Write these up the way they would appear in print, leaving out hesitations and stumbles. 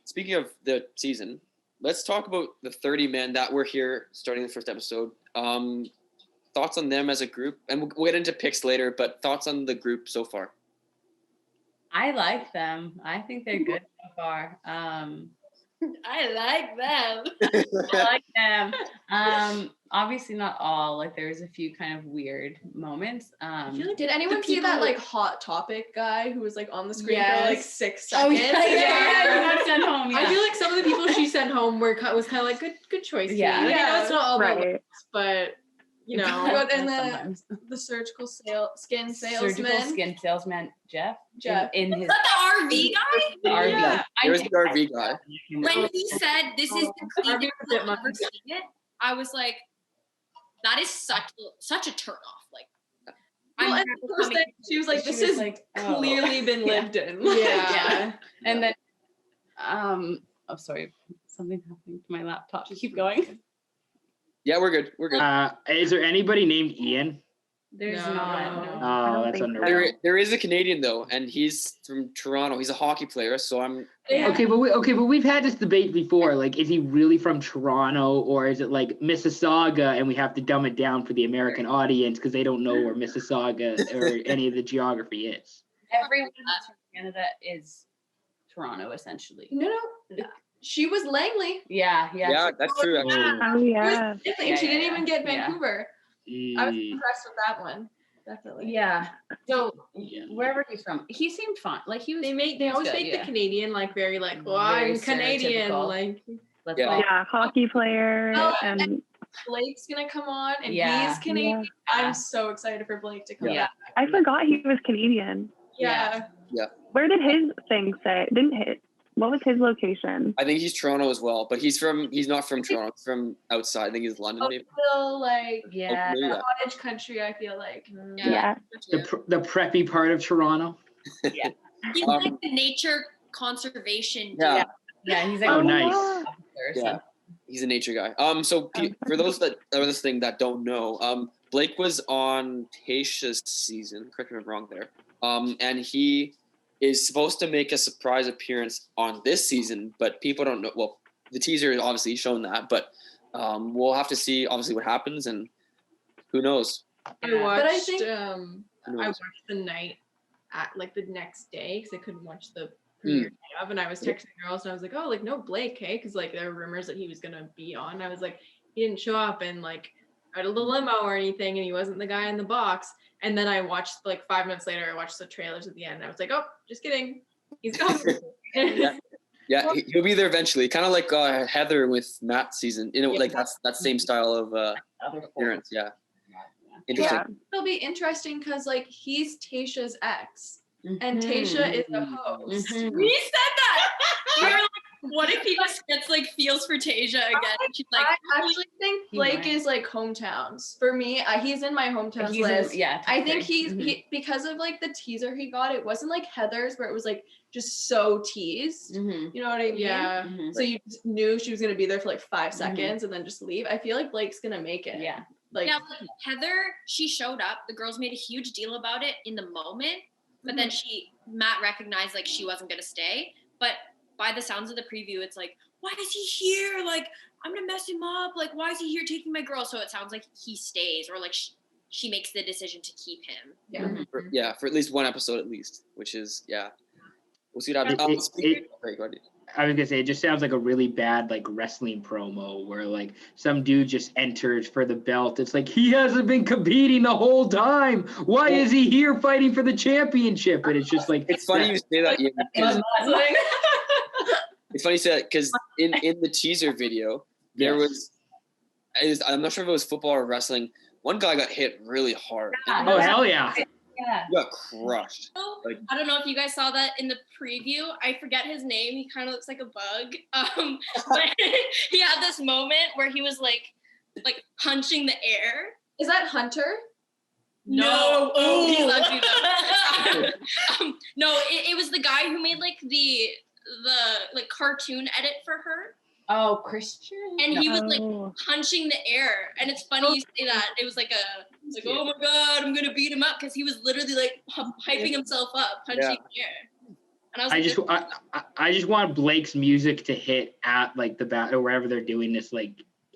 Speaking of the season, let's talk about the 30 men that were here starting the first episode. Thoughts on them as a group, and we'll get into picks later, but thoughts on the group so far. I like them. I think they're good so far. I like them. I like them. Obviously not all. Like there's a few kind of weird moments. I feel like, did anyone see that like Hot Topic guy who was like on the screen Yes. for like 6 Oh seconds? yeah, he got sent home. Yeah. I feel like some of the people she sent home was kind of like good choice. Yeah. I know it's not all about Right. looks, but you know. But and Sometimes. the surgical skin salesman. Surgical skin salesman Jeff. In his Is that the RV guy? the RV. Yeah. There's the RV guy. When he said this is the cleanest RV bit I've much. ever seen it, I was like, that is such a turn off. Like, Well, I'm and the first thing she was like, She "This was has like, oh. clearly been Yeah. lived in." Yeah. And then oh sorry, something happened to my laptop. Keep going. Yeah, we're good. We're good. Is there anybody named Ian? There's No. not. I Oh, don't that's think under. so. There is a Canadian though, and he's from Toronto. He's a hockey player, so I'm. Yeah. Okay, but we've had this debate before. Like, is he really from Toronto, or is it like Mississauga, and we have to dumb it down for the American audience because they don't know where Mississauga or any of the geography is? Everyone from Canada is Toronto essentially. No. She was Langley. Yeah. Yeah, that's true. Actually. Oh yeah. She didn't even get Yeah. Vancouver. I was impressed with that one. Definitely. Yeah. So Yeah. wherever he's from, he seemed fine. Like he was. They always make the Canadian like very like, well, Very I'm Canadian. stereotypical. Like Let's Yeah. like, Yeah, hockey player Oh, and Blake's gonna come on, and Yeah. he's Canadian. Yeah. I'm so excited for Blake to come Yeah. back. I forgot he was Canadian. Yeah. Where did his thing say? What was his location? I think he's Toronto as well, but he's not from Toronto. He's from outside. I think he's London, maybe. Still like Yeah. Oh, yeah. cottage country. I feel like. Yeah. The preppy part of Toronto. He's like the nature conservation dude. Yeah. Yeah. He's like Oh, a nice. officer, so- Yeah. He's a nature guy. So for those that are listening that don't know, Blake was on Tasha's season. Correct me if I'm wrong there. And he is supposed to make a surprise appearance on this season, but people don't know. Well, the teaser is obviously shown that, but we'll have to see obviously what happens, and who knows. I But watched. I think- Who I knows? watched the night at like the next day because I couldn't watch the premiere day of, and I was texting girls and I was like, oh, like no Blake, hey, because like there were rumors that he was gonna be on. And I was like, he didn't show up and like out of the limo or anything, and he wasn't the guy in the box. And then I watched like 5 minutes later, I watched the trailers at the end. And I was like, oh, just kidding, he's coming. Yeah, he'll be there eventually. Kind of like Heather with Matt's season. You know, like that same style of Other appearance. Yeah. Interesting. Yeah. It'll be interesting because like he's Tasha's ex, and Mhm. Tasha is the host. Mhm. We said that. We were like, what if he just gets like feels for Tasia again? And she's like, I actually think He Blake might. is like hometowns for me. He's in my hometowns He's in- list. yeah. I think top three. he because of like the teaser he got. It wasn't like Heather's where it was like just so teased. Mhm. You know what I mean? Yeah. Mhm. So you just knew she was gonna be there for like 5 seconds and then just leave. I feel like Blake's gonna make it. Yeah. Like now like, Heather, she showed up. The girls made a huge deal about it in the moment, but then Matt recognized like she wasn't gonna stay. But by the sounds of the preview, it's like, why is he here? Like, I'm gonna mess him up. Like, why is he here taking my girl? So it sounds like he stays, or like she makes the decision to keep him. yeah. Mhm. For at least one episode at least, which is we'll see what happens. Sorry, go ahead. I was gonna say, it just sounds like a really bad like wrestling promo where like some dude just enters for the belt. It's like he hasn't been competing the whole time. Why is he here fighting for the championship? And it's just like It's funny you say that, Ian, because it's funny you say that because in the teaser video there was I'm not sure if it was football or wrestling. One guy got hit really hard. And Oh hell yeah! Yeah. he got crushed. Like- I don't know if you guys saw that in the preview. I forget his name. He kind of looks like a bug. But he had this moment where he was like punching the air. Is that Hunter? No, he's ugly though. No, it was the guy who made like the like cartoon edit for her, Oh, Christian. and he was like Oh. punching the air. And it's funny you say that. It was like oh my god, I'm gonna beat him up because he was literally like hyping himself up, punching the air. And I was I like, just this- I just want Blake's music to hit at like the bat or wherever they're doing this, like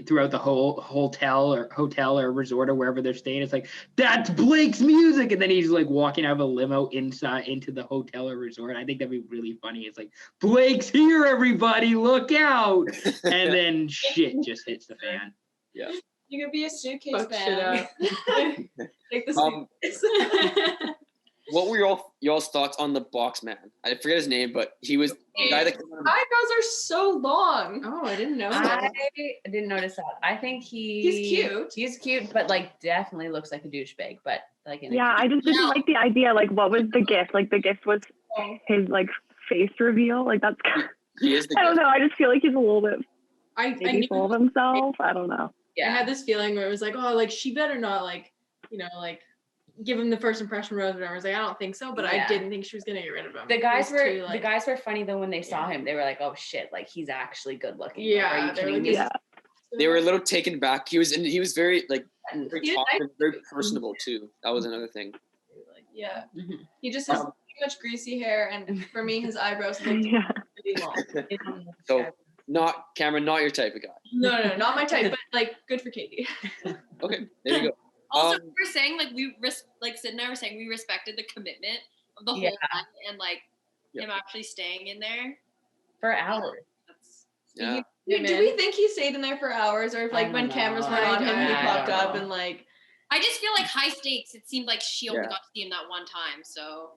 throughout the whole hotel or resort or wherever they're staying. It's like, that's Blake's music, and then he's like walking out of a limo inside into the hotel or resort. I think that'd be really funny. It's like, Blake's here, everybody, look out! And then shit just hits the fan. You could be a suitcase Fuck shit man. up. Take the Um, suitcase. What were y'all's thoughts on the box man? I forget his name, but he was the guy that came out of the Eyebrows are so long. Oh, I didn't know I that. didn't notice that. I think He's cute. He's cute, but like definitely looks like a douchebag. But like in a Yeah, I just didn't No. like the idea. Like, what was the gift? Like, the gift was his like face reveal. Like, that's He is the I don't guy. know. I just feel like he's a little bit I maybe knew full of himself. I don't know. I yeah. had this feeling where it was like, oh, like she better not like, like give him the first impression rose or whatever. I was like, I don't think so, but I Yeah. didn't think she was gonna get rid of him. The It guys was were too, like- the guys were funny though when they saw him. They were like, "Oh shit! Like he's actually good looking." Like, Yeah, are you they were kidding like, me? this Yeah. They were a little taken back. He was very like And- very He was talkative, very personable too. That was another thing. Yeah. Mhm. He just has Um, too much greasy hair, and for me, his eyebrows look Yeah. really long. So not Cameron, not your type of guy. No, not my type, but like good for Katie. Okay, there you go. also, Um, we were saying like like Sid and I were saying we respected the commitment of the Yeah. whole time and like Yeah. him actually staying in there. for hours. That's Yeah. Do we think he stayed in there for hours, or if I like when don't cameras know. weren't on him, he I popped don't up know. and like I just feel like high stakes. It seemed like she only Yeah. got to see him that one time. So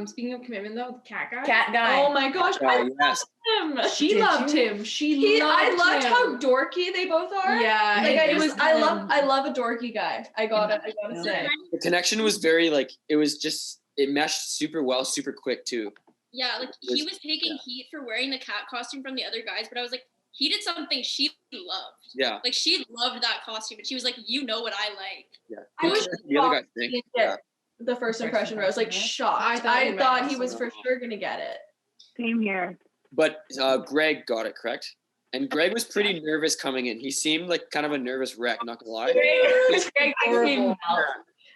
Speaking of commitment though, the cat guy. Cat guy. oh my gosh, I yes. love him. She Did loved you? him. She I loved loved him. how dorky they both are. Yeah, Like it I was was, I love a dorky guy. I gotta Yeah. say. The connection was very like it was just it meshed super well, super quick too. yeah, like It was- he was taking yeah. heat for wearing the cat costume from the other guys, but I was like, he did something she loved. Yeah. Like she loved that costume, and she was like, "You know what I like." Yeah. I was the other guys shocked think. he didn't Yeah. get the first First impression where I was like impression, shocked. I thought I he thought might he was also. for sure gonna get it. Same here. But Greg got it correct. And Greg was pretty nervous coming in. He seemed like kind of a nervous wreck, not gonna lie. Greg Horrible. came out.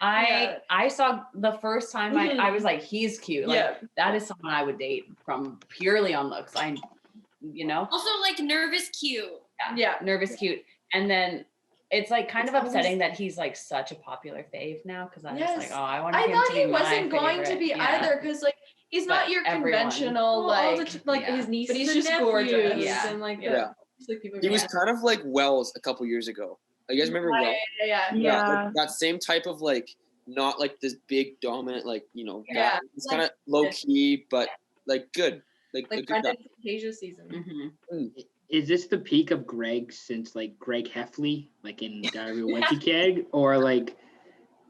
Yeah. I saw the first time I was like, he's cute. Like Yeah. that is someone I would date from purely on looks. Also, like nervous, cute. Yeah. Nervous, cute. And then it's like kind of upsetting that he's like such a popular fave now because I was Yes. like, oh, I want I him thought to he be my wasn't going to favorite. be Yeah. either because like he's not But your everyone. conventional Well, all like the like yeah. his nieces But he's and just gorgeous. nephews Yeah. and like Yeah. just, like people. He was yeah. kind of like Wells a couple years ago. You guys remember Wells? yeah. Yeah. Like that same type of like not like this big dominant like Yeah. guy. He's kind of low key but like good. Like a like good guy. Brendan Fantasia season. Mhm. Is this the peak of Greg since like Greg Heffley, like in Diary of a Wimpy Kid, or like?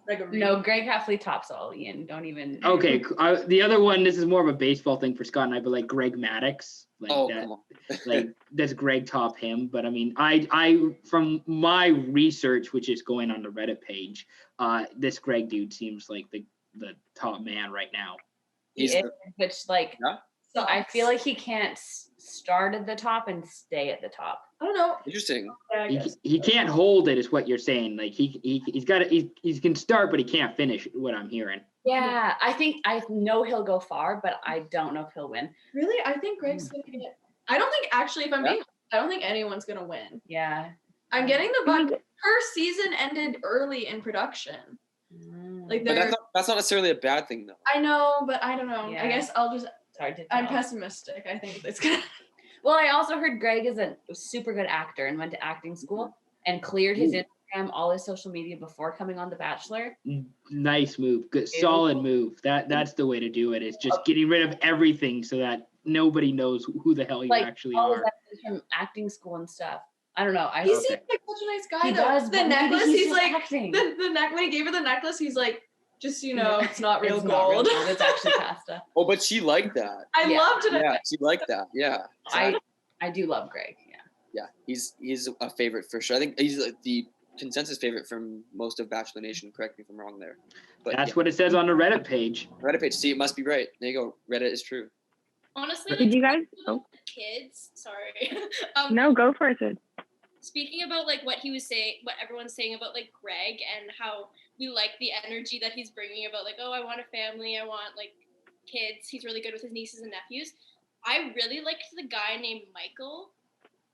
Like a No, Greg Heffley tops all. Ian, don't even. Okay, the other one. This is more of a baseball thing for Scott and I, but like Greg Maddox, like Oh that. come on. Like does Greg top him? But I mean, I from my research, which is going on the Reddit page, this Greg dude seems like the top man right now. He's It- which like Yeah. so I feel like he can't start at the top and stay at the top. I don't know. interesting. Yeah, I guess. He can't hold it, is what you're saying. Like he's got he can start, but he can't finish. What I'm hearing. Yeah, I know he'll go far, but I don't know if he'll win. Really, I think Greg's gonna get. I don't think actually, if I'm Yeah. being, I don't think anyone's gonna win. Yeah. I'm getting the vibe. Her season ended early in production. Like But they're. that's not necessarily a bad thing though. I know, but I don't know. Yeah. I guess I'll just. It's hard to tell. I'm pessimistic. I think it's gonna. Well, I also heard Greg is a super good actor and went to acting school and cleared his Instagram, all his social media before coming on The Bachelor. Nice move, good, Ew. solid move. That's the way to do it. Is just getting rid of everything so that nobody knows who the hell you Like actually all his are. episodes from acting school and stuff. I don't know. He Okay. seems like such a nice guy. He though. does. The but maybe necklace. He's just like acting. the neck when he gave her the necklace. He's like, just so you know, it's not real It's not real gold. gold, it's actually pasta. Oh, but she liked that. I Yeah. loved it. Yeah, she liked that. Yeah. I do love Greg. Yeah. Yeah, he's a favorite for sure. I think he's like the consensus favorite from most of Bachelor Nation. Correct me if I'm wrong there. But That's yeah, what it says on the Reddit page. Reddit page. See, it must be right. There you go. Reddit is true. Honestly, Did like, you guys? Oh kids. Sorry. no, go for it. Sid. Speaking about like what he was saying, what everyone's saying about like Greg and how we like the energy that he's bringing about like, oh, I want a family, I want like kids. He's really good with his nieces and nephews. I really liked the guy named Michael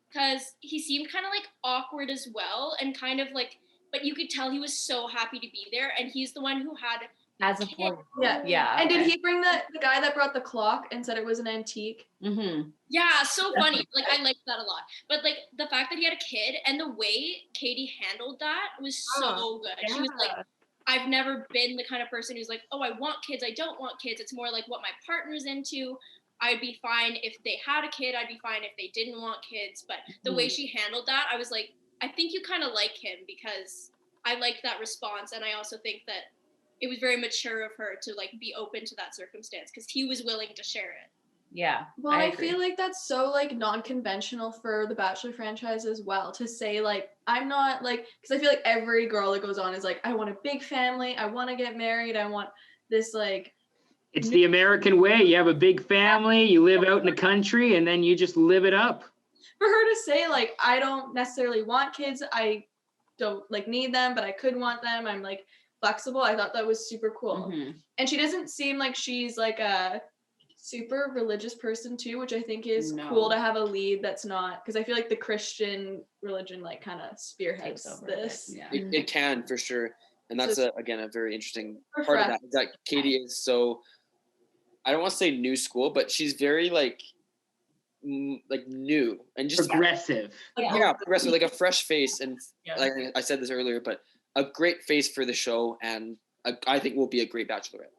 because he seemed kind of like awkward as well, and kind of like, but you could tell he was so happy to be there. And he's the one who had As a kid. four. Yeah. Yeah. And did okay. he bring the guy that brought the clock and said it was an antique? Mm-hmm. Yeah, so funny. Like I liked that a lot. But like the fact that he had a kid and the way Katie handled that was so good. She was like, I've never been the kind of person who's like, oh, I want kids, I don't want kids. It's more like what my partner's into. I'd be fine if they had a kid. I'd be fine if they didn't want kids. But the way she handled that, I was like, I think you kind of like him because I liked that response. And I also think that it was very mature of her to like be open to that circumstance because he was willing to share it. Yeah. Well, I agree. feel like that's so like non-conventional for the Bachelor franchise as well to say like I'm not like because I feel like every girl that goes on is like I want a big family, I want to get married, I want this like It's the American way. You have a big family, you live out in the country, and then you just live it up. for her to say like I don't necessarily want kids, I don't like need them, but I could want them. I'm like flexible. I thought that was super cool. Mhm. And she doesn't seem like she's like a super religious person too, which I think is cool No. to have a lead that's not because I feel like the Christian religion like kind of spearheads Takes over a bit, this. Yeah. It can for sure, and that's again a very interesting part of that. Refresh. Is that Katie is so, I don't want to say new school, but she's very like new and just Progressive. yeah, progressive, like a fresh face, and Yeah. like I said this earlier, but a great face for the show, and I think will be a great Bachelorette.